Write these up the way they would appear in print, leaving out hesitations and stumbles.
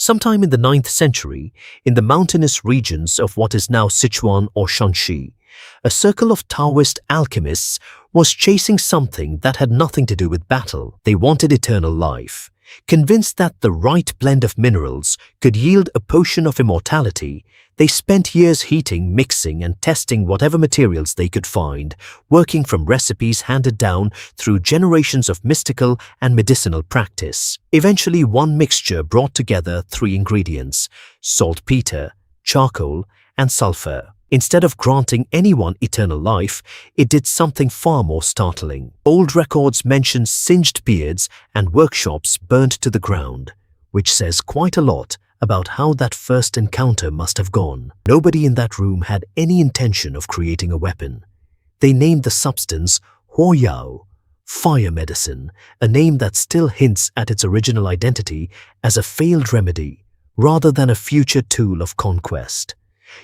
Sometime in the 9th century, in the mountainous regions of what is now Sichuan or Shanxi, a circle of Taoist alchemists was chasing something that had nothing to do with battle. They wanted eternal life. Convinced that the right blend of minerals could yield a potion of immortality, they spent years heating, mixing, and testing whatever materials they could find, working from recipes handed down through generations of mystical and medicinal practice. Eventually, one mixture brought together three ingredients: saltpeter, charcoal, and sulfur. Instead of granting anyone eternal life, it did something far more startling. Old records mention singed beards and workshops burned to the ground, which says quite a lot about how that first encounter must have gone. Nobody in that room had any intention of creating a weapon. They named the substance Huoyao, fire medicine, a name that still hints at its original identity as a failed remedy rather than a future tool of conquest.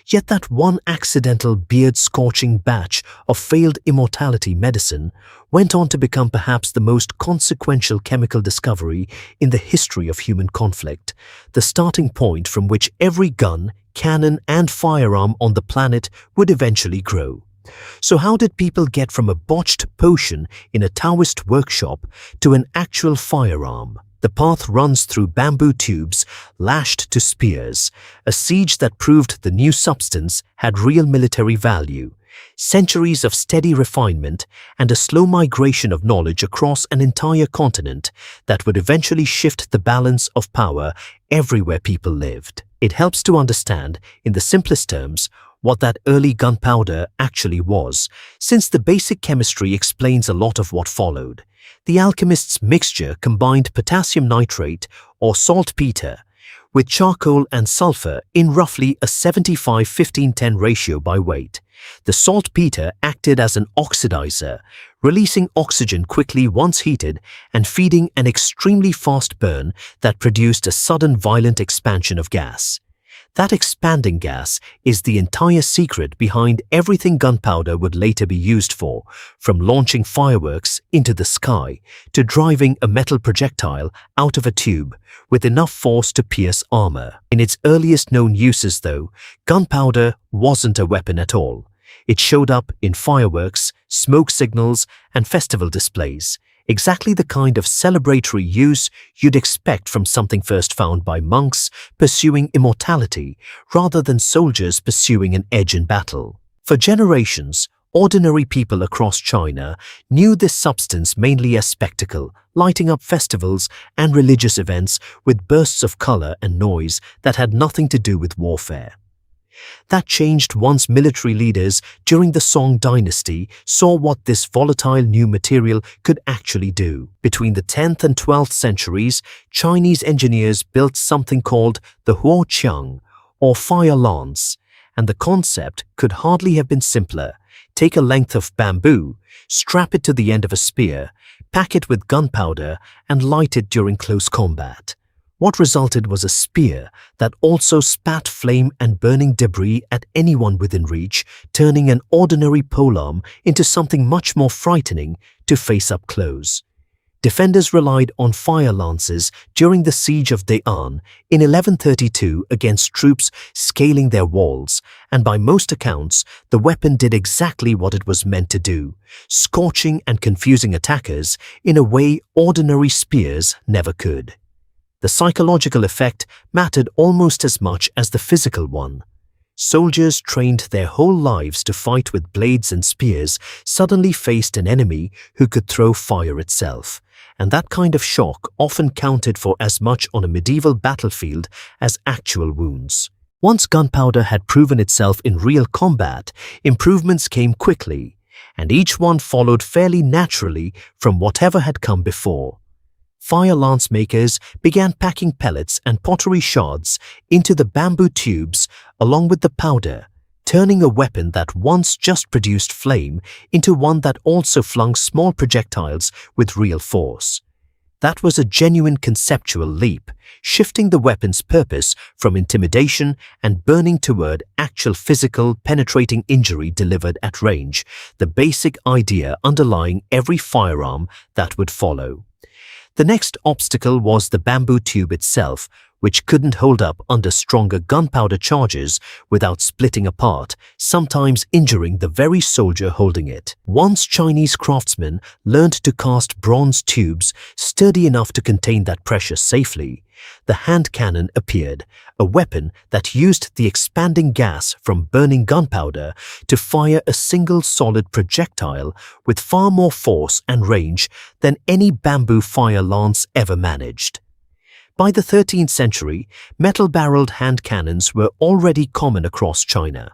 Yet that one accidental beard-scorching batch of failed immortality medicine went on to become perhaps the most consequential chemical discovery in the history of human conflict, the starting point from which every gun, cannon, and firearm on the planet would eventually grow. So how did people get from a botched potion in a Taoist workshop to an actual firearm? The path runs through bamboo tubes lashed to spears, a siege that proved the new substance had real military value, centuries of steady refinement, and a slow migration of knowledge across an entire continent that would eventually shift the balance of power everywhere people lived. It helps to understand, in the simplest terms, what that early gunpowder actually was, since the basic chemistry explains a lot of what followed. The alchemists' mixture combined potassium nitrate, or saltpeter, with charcoal and sulfur in roughly a 75-15-10 ratio by weight. The saltpeter acted as an oxidizer, releasing oxygen quickly once heated and feeding an extremely fast burn that produced a sudden violent expansion of gas. That expanding gas is the entire secret behind everything gunpowder would later be used for, from launching fireworks into the sky to driving a metal projectile out of a tube with enough force to pierce armor. In its earliest known uses, though, gunpowder wasn't a weapon at all. It showed up in fireworks, smoke signals, and festival displays. Exactly the kind of celebratory use you'd expect from something first found by monks pursuing immortality rather than soldiers pursuing an edge in battle. For generations, ordinary people across China knew this substance mainly as spectacle, lighting up festivals and religious events with bursts of color and noise that had nothing to do with warfare. That changed once military leaders during the Song dynasty saw what this volatile new material could actually do. Between the 10th and 12th centuries, Chinese engineers built something called the huoqiang, or fire lance, and the concept could hardly have been simpler. Take a length of bamboo, strap it to the end of a spear, pack it with gunpowder, and light it during close combat. What resulted was a spear that also spat flame and burning debris at anyone within reach, turning an ordinary polearm into something much more frightening to face up close. Defenders relied on fire lances during the siege of Dayan in 1132 against troops scaling their walls, and by most accounts, the weapon did exactly what it was meant to do, scorching and confusing attackers in a way ordinary spears never could. The psychological effect mattered almost as much as the physical one. Soldiers trained their whole lives to fight with blades and spears suddenly faced an enemy who could throw fire itself, and that kind of shock often counted for as much on a medieval battlefield as actual wounds. Once gunpowder had proven itself in real combat, improvements came quickly, and each one followed fairly naturally from whatever had come before. Fire lance makers began packing pellets and pottery shards into the bamboo tubes along with the powder, turning a weapon that once just produced flame into one that also flung small projectiles with real force. That was a genuine conceptual leap, shifting the weapon's purpose from intimidation and burning toward actual physical, penetrating injury delivered at range, the basic idea underlying every firearm that would follow. The next obstacle was the bamboo tube itself, which couldn't hold up under stronger gunpowder charges without splitting apart, sometimes injuring the very soldier holding it. Once Chinese craftsmen learned to cast bronze tubes sturdy enough to contain that pressure safely, the hand cannon appeared, a weapon that used the expanding gas from burning gunpowder to fire a single solid projectile with far more force and range than any bamboo fire lance ever managed. By the 13th century, metal-barreled hand cannons were already common across China,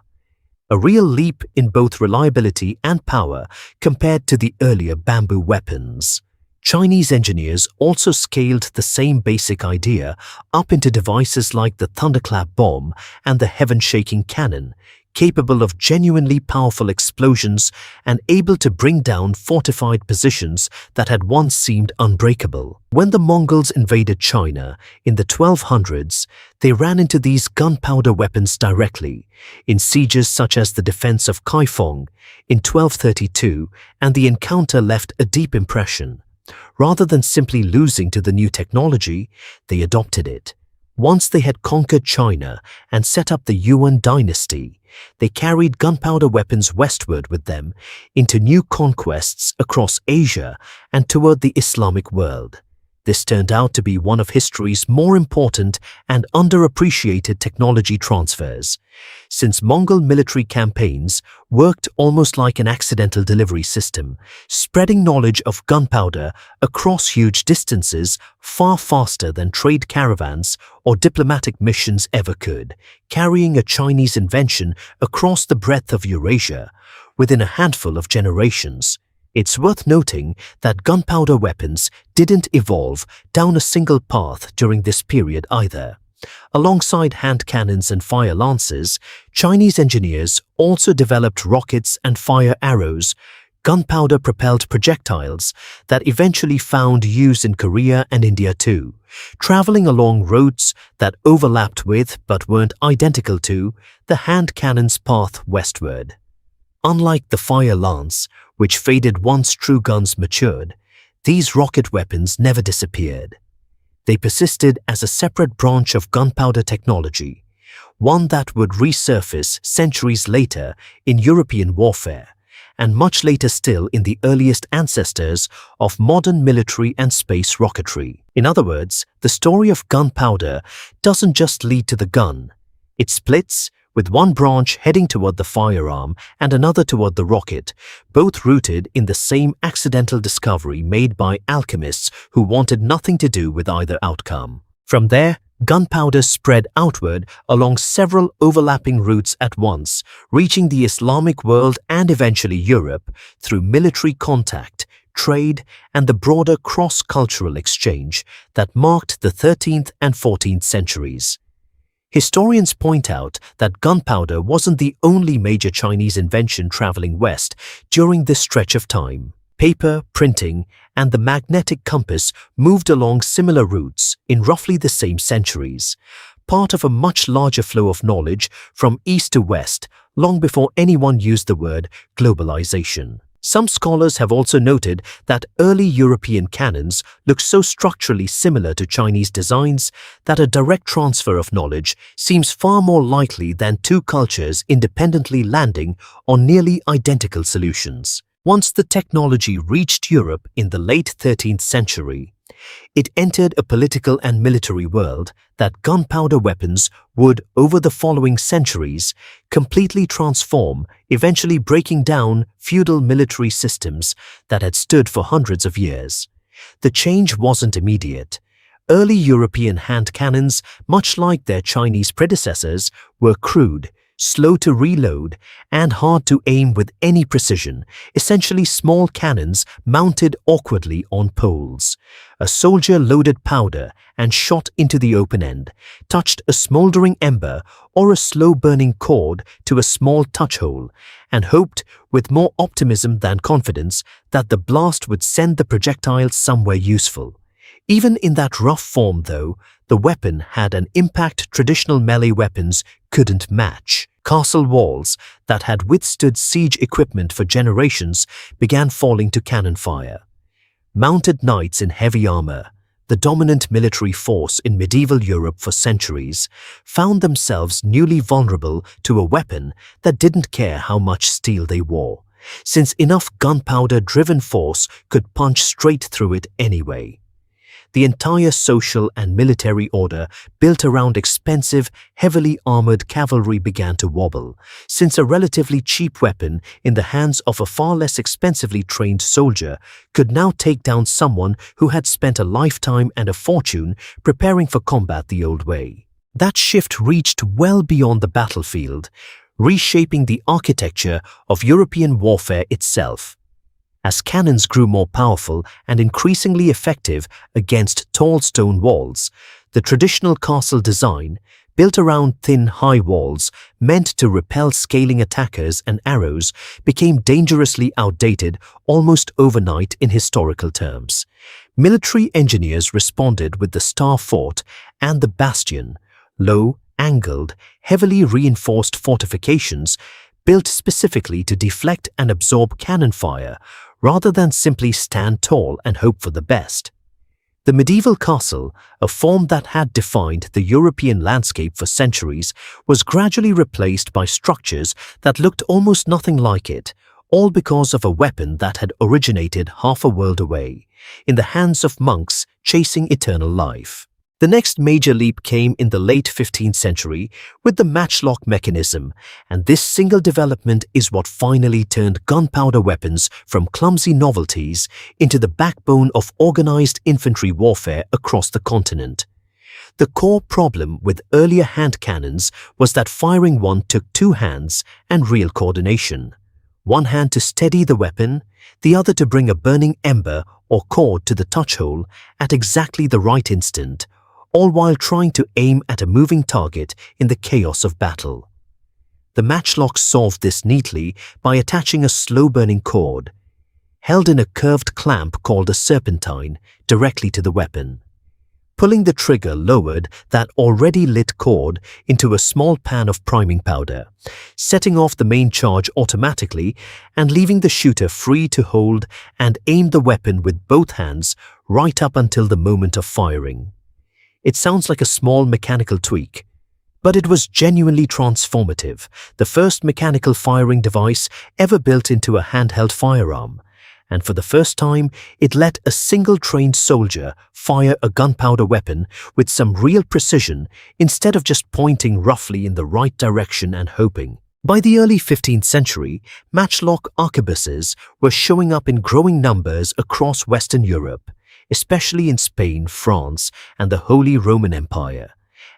a real leap in both reliability and power compared to the earlier bamboo weapons. Chinese engineers also scaled the same basic idea up into devices like the thunderclap bomb and the heaven-shaking cannon, capable of genuinely powerful explosions and able to bring down fortified positions that had once seemed unbreakable. When the Mongols invaded China in the 1200s, they ran into these gunpowder weapons directly, in sieges such as the defense of Kaifeng in 1232, and the encounter left a deep impression. Rather than simply losing to the new technology, they adopted it. Once they had conquered China and set up the Yuan dynasty, they carried gunpowder weapons westward with them into new conquests across Asia and toward the Islamic world. This turned out to be one of history's more important and underappreciated technology transfers, since Mongol military campaigns worked almost like an accidental delivery system, spreading knowledge of gunpowder across huge distances far faster than trade caravans or diplomatic missions ever could, carrying a Chinese invention across the breadth of Eurasia within a handful of generations. It's worth noting that gunpowder weapons didn't evolve down a single path during this period either. Alongside hand cannons and fire lances, Chinese engineers also developed rockets and fire arrows, gunpowder-propelled projectiles that eventually found use in Korea and India too, traveling along routes that overlapped with but weren't identical to the hand cannon's path westward. Unlike the fire lance, which faded once true guns matured, these rocket weapons never disappeared. They persisted as a separate branch of gunpowder technology, one that would resurface centuries later in European warfare, and much later still in the earliest ancestors of modern military and space rocketry. In other words, the story of gunpowder doesn't just lead to the gun. It splits, with one branch heading toward the firearm and another toward the rocket, both rooted in the same accidental discovery made by alchemists who wanted nothing to do with either outcome. From there, gunpowder spread outward along several overlapping routes at once, reaching the Islamic world and eventually Europe through military contact, trade, and the broader cross-cultural exchange that marked the 13th and 14th centuries. Historians point out that gunpowder wasn't the only major Chinese invention traveling west during this stretch of time. Paper, printing, and the magnetic compass moved along similar routes in roughly the same centuries, part of a much larger flow of knowledge from east to west long before anyone used the word globalization. Some scholars have also noted that early European cannons look so structurally similar to Chinese designs that a direct transfer of knowledge seems far more likely than two cultures independently landing on nearly identical solutions. Once the technology reached Europe in the late 13th century, it entered a political and military world that gunpowder weapons would, over the following centuries, completely transform, eventually breaking down feudal military systems that had stood for hundreds of years. The change wasn't immediate. Early European hand cannons, much like their Chinese predecessors, were crude, slow to reload, and hard to aim with any precision, essentially small cannons mounted awkwardly on poles. A soldier loaded powder and shot into the open end, touched a smoldering ember or a slow-burning cord to a small touch hole, and hoped, with more optimism than confidence, that the blast would send the projectile somewhere useful. Even in that rough form, though, the weapon had an impact traditional melee weapons couldn't match. Castle walls that had withstood siege equipment for generations began falling to cannon fire. Mounted knights in heavy armor, the dominant military force in medieval Europe for centuries, found themselves newly vulnerable to a weapon that didn't care how much steel they wore, since enough gunpowder-driven force could punch straight through it anyway. The entire social and military order built around expensive, heavily armored cavalry began to wobble, since a relatively cheap weapon in the hands of a far less expensively trained soldier could now take down someone who had spent a lifetime and a fortune preparing for combat the old way. That shift reached well beyond the battlefield, reshaping the architecture of European warfare itself. As cannons grew more powerful and increasingly effective against tall stone walls, the traditional castle design, built around thin, high walls meant to repel scaling attackers and arrows, became dangerously outdated almost overnight in historical terms. Military engineers responded with the Star Fort and the Bastion, low, angled, heavily reinforced fortifications built specifically to deflect and absorb cannon fire, rather than simply stand tall and hope for the best. The medieval castle, a form that had defined the European landscape for centuries, was gradually replaced by structures that looked almost nothing like it, all because of a weapon that had originated half a world away, in the hands of monks chasing eternal life. The next major leap came in the late 15th century with the matchlock mechanism, and this single development is what finally turned gunpowder weapons from clumsy novelties into the backbone of organized infantry warfare across the continent. The core problem with earlier hand cannons was that firing one took two hands and real coordination. One hand to steady the weapon, the other to bring a burning ember or cord to the touch hole at exactly the right instant, all while trying to aim at a moving target in the chaos of battle. The matchlock solved this neatly by attaching a slow-burning cord, held in a curved clamp called a serpentine, directly to the weapon. Pulling the trigger lowered that already lit cord into a small pan of priming powder, setting off the main charge automatically and leaving the shooter free to hold and aim the weapon with both hands right up until the moment of firing. It sounds like a small mechanical tweak, but it was genuinely transformative, the first mechanical firing device ever built into a handheld firearm, and for the first time it let a single trained soldier fire a gunpowder weapon with some real precision instead of just pointing roughly in the right direction and hoping. By the early 15th century, matchlock arquebuses were showing up in growing numbers across Western Europe, especially in Spain, France, and the Holy Roman Empire,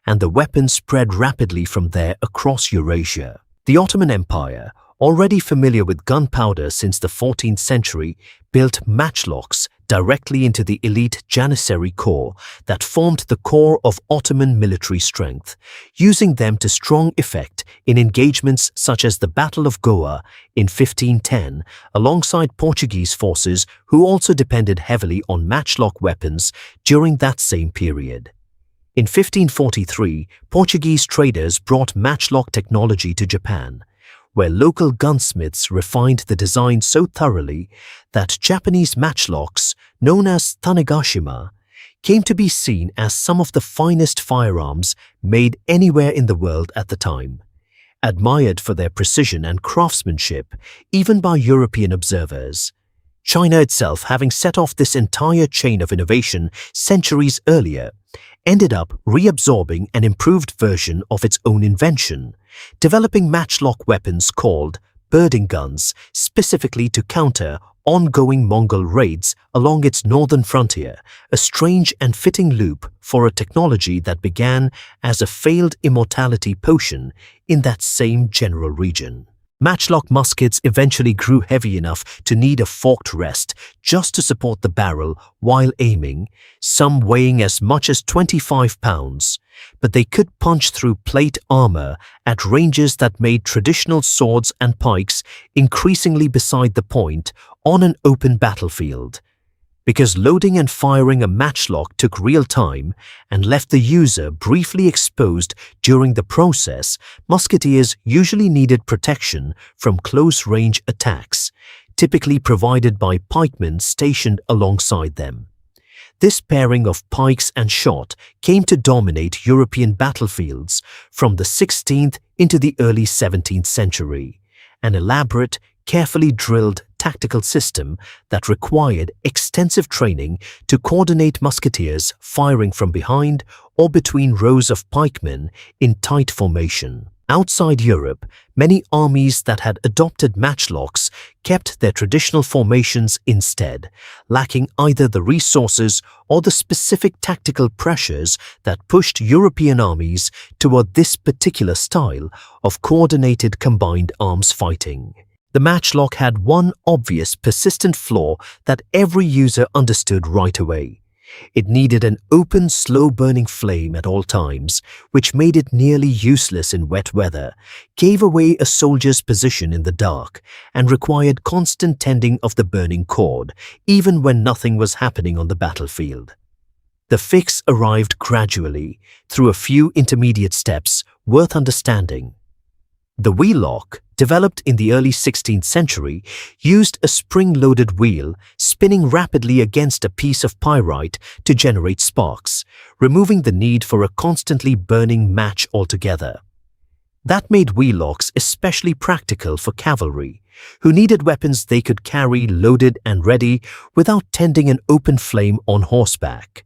and the weapon spread rapidly from there across Eurasia. The Ottoman Empire, already familiar with gunpowder since the 14th century, built matchlocks directly into the elite Janissary Corps that formed the core of Ottoman military strength, using them to strong effect in engagements such as the Battle of Goa in 1510, alongside Portuguese forces who also depended heavily on matchlock weapons during that same period. In 1543, Portuguese traders brought matchlock technology to Japan, where local gunsmiths refined the design so thoroughly that Japanese matchlocks, known as Tanegashima, came to be seen as some of the finest firearms made anywhere in the world at the time, admired for their precision and craftsmanship even by European observers. China itself, having set off this entire chain of innovation centuries earlier, ended up reabsorbing an improved version of its own invention, developing matchlock weapons called birding guns specifically to counter ongoing Mongol raids along its northern frontier, a strange and fitting loop for a technology that began as a failed immortality potion in that same general region. Matchlock muskets eventually grew heavy enough to need a forked rest just to support the barrel while aiming, some weighing as much as 25 pounds, but they could punch through plate armor at ranges that made traditional swords and pikes increasingly beside the point on an open battlefield. Because loading and firing a matchlock took real time and left the user briefly exposed during the process, musketeers usually needed protection from close-range attacks, typically provided by pikemen stationed alongside them. This pairing of pikes and shot came to dominate European battlefields from the 16th into the early 17th century, an elaborate, carefully drilled tactical system that required extensive training to coordinate musketeers firing from behind or between rows of pikemen in tight formation. Outside Europe, many armies that had adopted matchlocks kept their traditional formations instead, lacking either the resources or the specific tactical pressures that pushed European armies toward this particular style of coordinated combined arms fighting. The matchlock had one obvious persistent flaw that every user understood right away. It needed an open, slow-burning flame at all times, which made it nearly useless in wet weather, gave away a soldier's position in the dark, and required constant tending of the burning cord, even when nothing was happening on the battlefield. The fix arrived gradually, through a few intermediate steps worth understanding. The wheel-lock, developed in the early 16th century, used a spring-loaded wheel spinning rapidly against a piece of pyrite to generate sparks, removing the need for a constantly burning match altogether. That made wheel-locks especially practical for cavalry, who needed weapons they could carry loaded and ready without tending an open flame on horseback.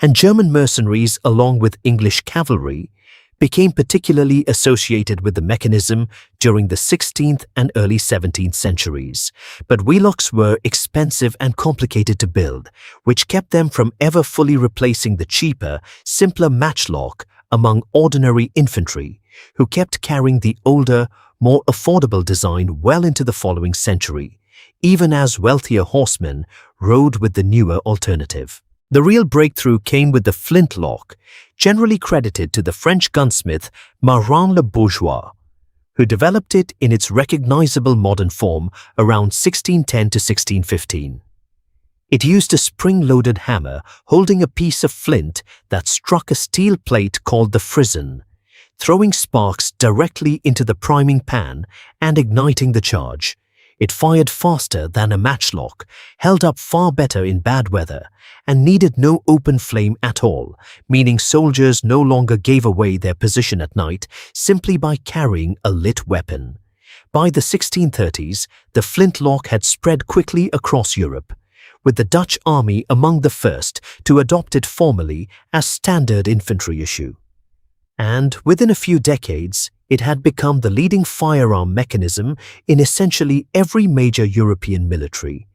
And German mercenaries, along with English cavalry, became particularly associated with the mechanism during the 16th and early 17th centuries. But wheelocks were expensive and complicated to build, which kept them from ever fully replacing the cheaper, simpler matchlock among ordinary infantry, who kept carrying the older, more affordable design well into the following century, even as wealthier horsemen rode with the newer alternative. The real breakthrough came with the flintlock, generally credited to the French gunsmith Marin le Bourgeois, who developed it in its recognizable modern form around 1610 to 1615. It used a spring-loaded hammer holding a piece of flint that struck a steel plate called the frizzen, throwing sparks directly into the priming pan and igniting the charge. It fired faster than a matchlock, held up far better in bad weather, and needed no open flame at all, meaning soldiers no longer gave away their position at night simply by carrying a lit weapon. By the 1630s, the flintlock had spread quickly across Europe, with the Dutch army among the first to adopt it formally as standard infantry issue. And within a few decades, it had become the leading firearm mechanism in essentially every major European military,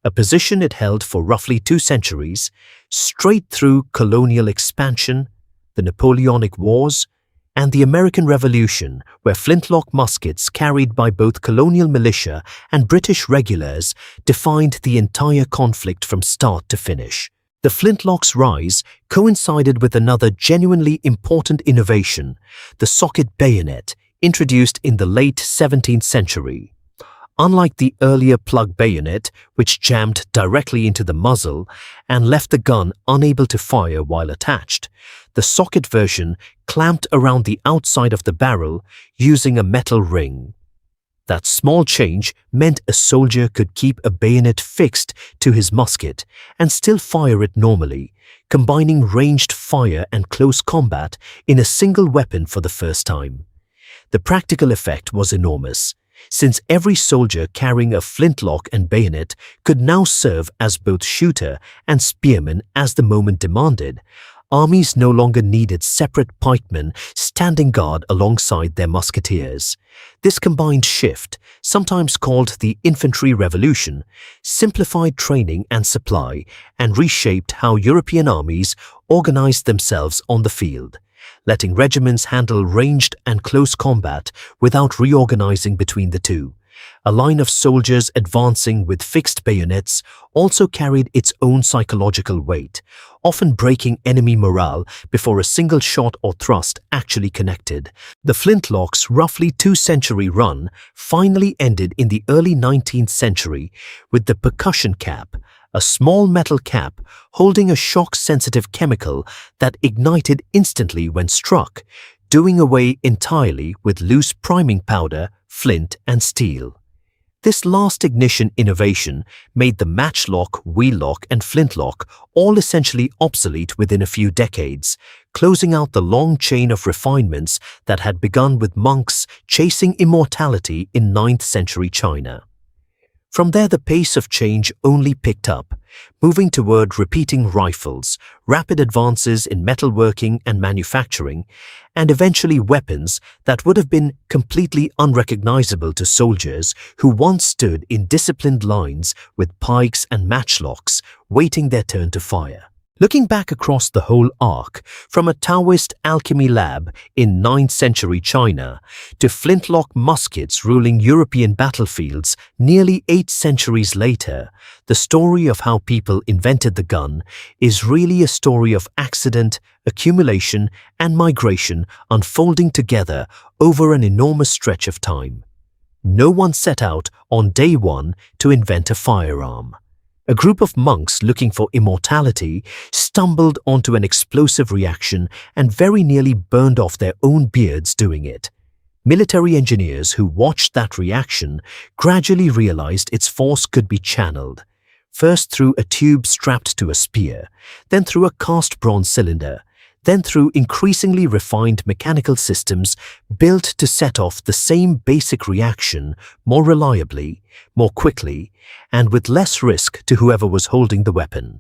a position it held for roughly 2 centuries, straight through colonial expansion, the Napoleonic Wars, and the American Revolution, where flintlock muskets carried by both colonial militia and British regulars defined the entire conflict from start to finish. The flintlock's rise coincided with another genuinely important innovation, the socket bayonet, introduced in the late 17th century. Unlike the earlier plug bayonet, which jammed directly into the muzzle and left the gun unable to fire while attached, the socket version clamped around the outside of the barrel using a metal ring. That small change meant a soldier could keep a bayonet fixed to his musket and still fire it normally, combining ranged fire and close combat in a single weapon for the first time. The practical effect was enormous, since every soldier carrying a flintlock and bayonet could now serve as both shooter and spearman as the moment demanded. Armies no longer needed separate pikemen standing guard alongside their musketeers. This combined shift, sometimes called the Infantry Revolution, simplified training and supply and reshaped how European armies organized themselves on the field, letting regiments handle ranged and close combat without reorganizing between the two. A line of soldiers advancing with fixed bayonets also carried its own psychological weight, often breaking enemy morale before a single shot or thrust actually connected. The flintlock's roughly 2-century run finally ended in the early 19th century with the percussion cap, a small metal cap holding a shock-sensitive chemical that ignited instantly when struck, doing away entirely with loose priming powder, flint, and steel. This last ignition innovation made the matchlock, wheel-lock, and flintlock all essentially obsolete within a few decades, closing out the long chain of refinements that had begun with monks chasing immortality in 9th century China. From there, the pace of change only picked up, moving toward repeating rifles, rapid advances in metalworking and manufacturing, and eventually weapons that would have been completely unrecognizable to soldiers who once stood in disciplined lines with pikes and matchlocks, waiting their turn to fire. Looking back across the whole arc, from a Taoist alchemy lab in 9th century China to flintlock muskets ruling European battlefields nearly 8 centuries later, the story of how people invented the gun is really a story of accident, accumulation, and migration unfolding together over an enormous stretch of time. No one set out on day one to invent a firearm. A group of monks looking for immortality stumbled onto an explosive reaction and very nearly burned off their own beards doing it. Military engineers who watched that reaction gradually realized its force could be channeled, first through a tube strapped to a spear, then through a cast bronze cylinder, then through increasingly refined mechanical systems built to set off the same basic reaction more reliably, more quickly, and with less risk to whoever was holding the weapon.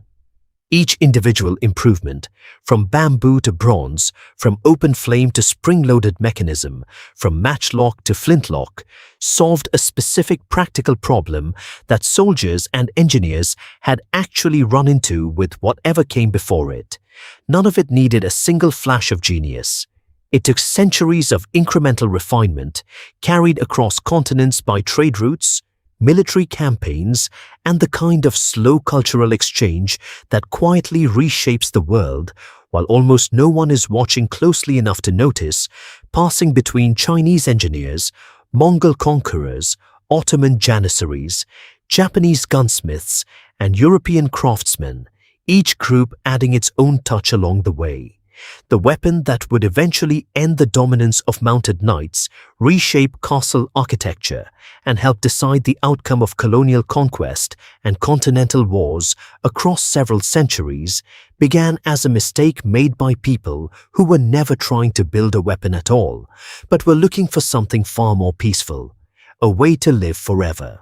Each individual improvement, from bamboo to bronze, from open flame to spring-loaded mechanism, from matchlock to flintlock, solved a specific practical problem that soldiers and engineers had actually run into with whatever came before it. None of it needed a single flash of genius. It took centuries of incremental refinement, carried across continents by trade routes, military campaigns, and the kind of slow cultural exchange that quietly reshapes the world while almost no one is watching closely enough to notice, passing between Chinese engineers, Mongol conquerors, Ottoman janissaries, Japanese gunsmiths, and European craftsmen, each group adding its own touch along the way. The weapon that would eventually end the dominance of mounted knights, reshape castle architecture, and help decide the outcome of colonial conquest and continental wars across several centuries, began as a mistake made by people who were never trying to build a weapon at all, but were looking for something far more peaceful, a way to live forever.